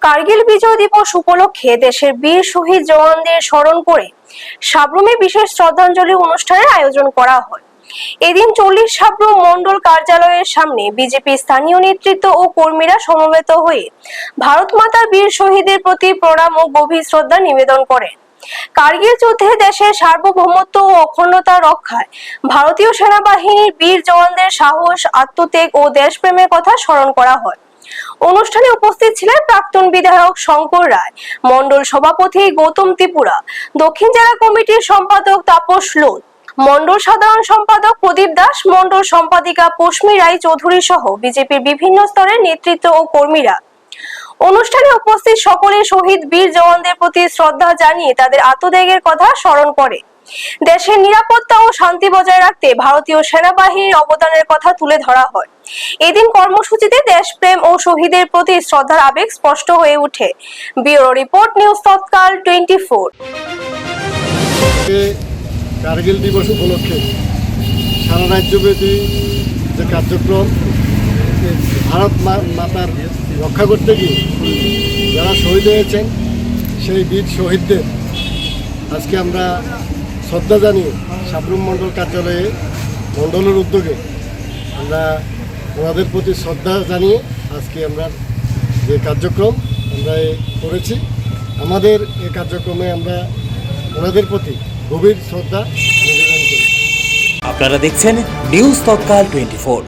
কার্গিল বিজয় দিবস উপলক্ষে দেশের বীর শহীদ জওয়ানদের স্মরণ করে সাব্রুমে বিশেষ শ্রদ্ধাঞ্জলি অনুষ্ঠানের আয়োজন করা হয়। এদিন 40 সাব্রুম মন্ডল কার্যালয়ের সামনে বিজেপি স্থানীয় নেতৃত্ব ও কর্মীরা সমবেত হয়ে ভারত মাতার বীর শহীদদের প্রতি প্রণাম ও গভীর শ্রদ্ধা নিবেদন করেন। কার্গিল যুদ্ধে দেশের সার্বভৌমত্ব ও অখণ্ডতা রক্ষায় ভারতীয় সেনাবাহিনীর বীর জওয়ানদের সাহস, আত্মত্যাগ ও দেশপ্রেমের কথা স্মরণ করা হয়। অনুষ্ঠানে উপস্থিত ছিলেন প্রাক্তন বিধায়ক শঙ্কর রায়, মন্ডল সভাপতি গৌতম ত্রিপুরা, দক্ষিণ জেলা কমিটির সম্পাদক তাপস লোধ, মন্ডল সাধারণ সম্পাদক প্রদীপ দাস, মন্ডল সম্পাদিকা পশ্মি রায় চৌধুরী সহ বিজেপির বিভিন্ন স্তরের নেতৃত্ব ও কর্মীরা। অনুষ্ঠানে উপস্থিত সকলে শহীদ বীর জওয়ানদের প্রতি শ্রদ্ধা জানিয়ে তাদের আত্মত্যাগের কথা স্মরণ করে দেশের নিরাপত্তা ও শান্তি বজায় রাখতে ভারতীয় সেনাবাহিনীর অবদানের কথা তুলে ধরা হয়। এদিন কর্মসূচিতে দেশপ্রেম ও শহীদের প্রতি শ্রদ্ধার আবেগ স্পষ্ট হয়ে ওঠে। ব্যুরো রিপোর্ট, নিউজ তৎকাল 24। কার্গিল দিবস উপলক্ষে সারা রাজ্যব্যাপী যে কার্যক্রম, ভারত মাতার রক্ষা করতে গিয়ে যারা শহীদ হয়েছেন সেই বীর শহীদদের আজকে আমরা শ্রদ্ধা জানিয়ে সাব্রুম মণ্ডল কার্যালয়ে মণ্ডলের উদ্যোগে আমরা ওনাদের প্রতি শ্রদ্ধা জানিয়ে আজকে আমরা যে কার্যক্রম আমরা করেছি, আমাদের এই কার্যক্রমে আমরা ওনাদের প্রতি গভীর শ্রদ্ধা নিবেদন করি। আপনারা দেখছেন নিউজ তৎকাল 24।